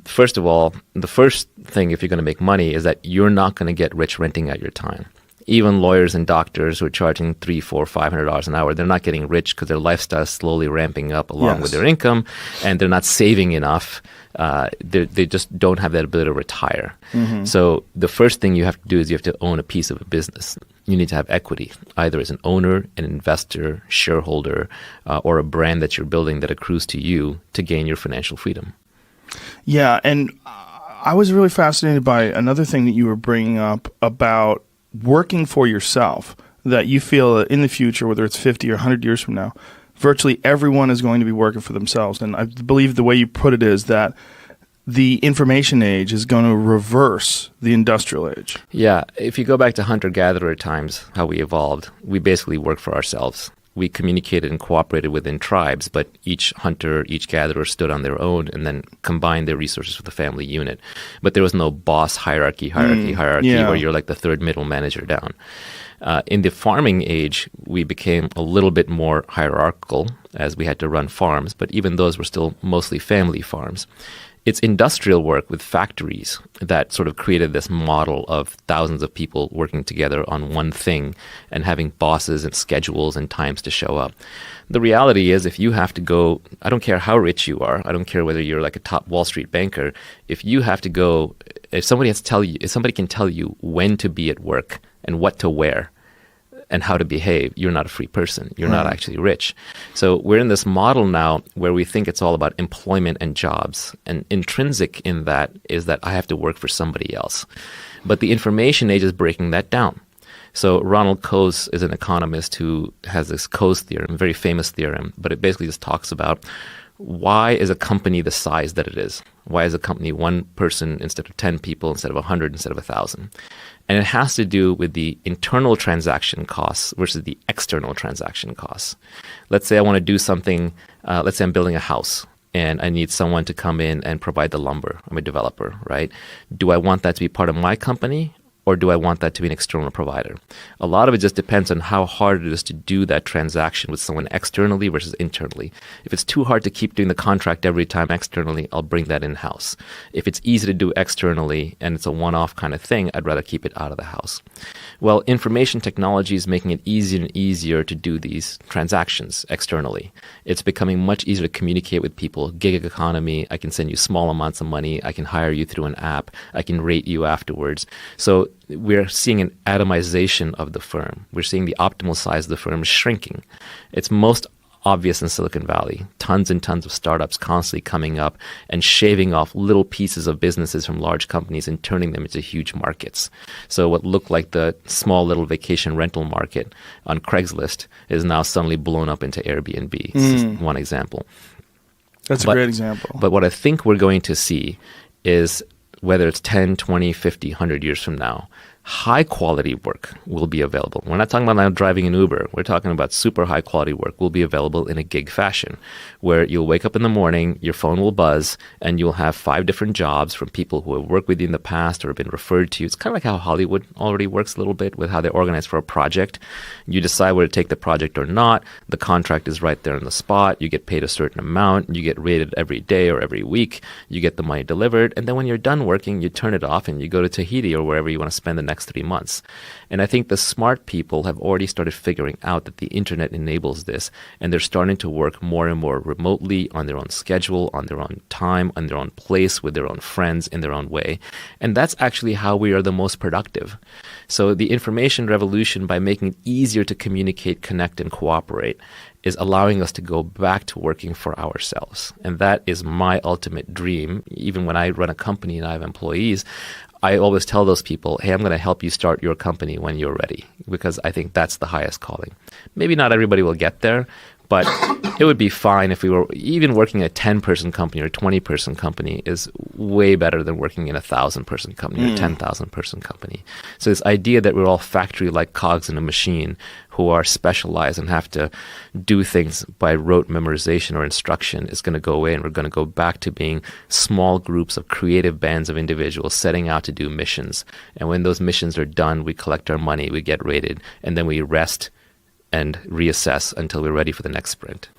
First of all, the first thing if you're going to make money is that you're not going to get rich renting out your time. Even lawyers and doctors who are charging $300, $400, $500 an hour, they're not getting rich because their lifestyle is slowly ramping up along with their income, and they're not saving enough. They just don't have that ability to retire. So the first thing you have to do is you have to own a piece of a business. You need to have equity, either as an owner, an investor, shareholder, or a brand that you're building that accrues to you to gain your financial freedom. Yeah, and I was really fascinated by another thing that you were bringing up about working for yourself, that you feel that in the future, whether it's 50 or 100 years from now, virtually everyone is going to be working for themselves. And I believe the way you put it is that the information age is going to reverse the industrial age. Yeah, if you go back to hunter-gatherer times, how we evolved, we basically worked for ourselves. We communicated and cooperated within tribes, but each hunter, each gatherer stood on their own and then combined their resources with the family unit. But there was no boss hierarchy where you're like the third middle manager down. In the farming age, we became a little bit more hierarchical as we had to run farms, but even those were still mostly family farms. It's industrial work with factories that sort of created this model of thousands of people working together on one thing and having bosses and schedules and times to show up. The reality is if you have to go, I don't care how rich you are, I don't care whether you're like a top Wall Street banker, if you have to go, if somebody can tell you when to be at work and what to wear and how to behave, you're not a free person. You're not actually rich. So we're in this model now where we think it's all about employment and jobs. And intrinsic in that is that I have to work for somebody else. But the information age is breaking that down. So Ronald Coase is an economist who has this Coase theorem, a very famous theorem, but it basically just talks about why is a company the size that it is? Why is a company one person instead of 10 people, instead of 100, instead of 1,000? And it has to do with the internal transaction costs versus the external transaction costs. Let's say I want to do something, let's say I'm building a house and I need someone to come in and provide the lumber. I'm a developer, right? Do I want that to be part of my company? Or do I want that to be an external provider? A lot of it just depends on how hard it is to do that transaction with someone externally versus internally. If it's too hard to keep doing the contract every time externally, I'll bring that in-house. If it's easy to do externally and it's a one-off kind of thing, I'd rather keep it out of the house. Well, information technology is making it easier and easier to do these transactions externally. It's becoming much easier to communicate with people. Gig economy, I can send you small amounts of money. I can hire you through an app. I can rate you afterwards. So we're seeing an atomization of the firm. We're seeing the optimal size of the firm shrinking. It's most obvious in Silicon Valley. Tons and tons of startups constantly coming up and shaving off little pieces of businesses from large companies and turning them into huge markets. So what looked like the small little vacation rental market on Craigslist is now suddenly blown up into Airbnb. This is one example. That's a great example. But what I think we're going to see is whether it's 10, 20, 50, 100 years from now, high quality work will be available. We're not talking about now driving an Uber. We're talking about super high quality work will be available in a gig fashion where you'll wake up in the morning, your phone will buzz, and you'll have 5 different jobs from people who have worked with you in the past or have been referred to you. It's kind of like how Hollywood already works a little bit with how they organize for a project. You decide whether to take the project or not. The contract is right there on the spot. You get paid a certain amount. You get rated every day or every week. You get the money delivered. And then when you're done working, you turn it off and you go to Tahiti or wherever you want to spend the next 3 months. And I think the smart people have already started figuring out that the internet enables this, and they're starting to work more and more remotely on their own schedule, on their own time, on their own place, with their own friends, in their own way. And that's actually how we are the most productive. So the information revolution, by making it easier to communicate, connect, and cooperate, is allowing us to go back to working for ourselves. And that is my ultimate dream. Even when I run a company and I have employees, I always tell those people, hey, I'm going to help you start your company when you're ready, because I think that's the highest calling. Maybe not everybody will get there, but it would be fine if we were even working a 10-person company or 20-person company is way better than working in a 1,000-person company or 10,000-person company. So this idea that we're all factory-like cogs in a machine who are specialized and have to do things by rote memorization or instruction is going to go away, and we're going to go back to being small groups of creative bands of individuals setting out to do missions. And when those missions are done, we collect our money, we get rated, and then we rest and reassess until we're ready for the next sprint.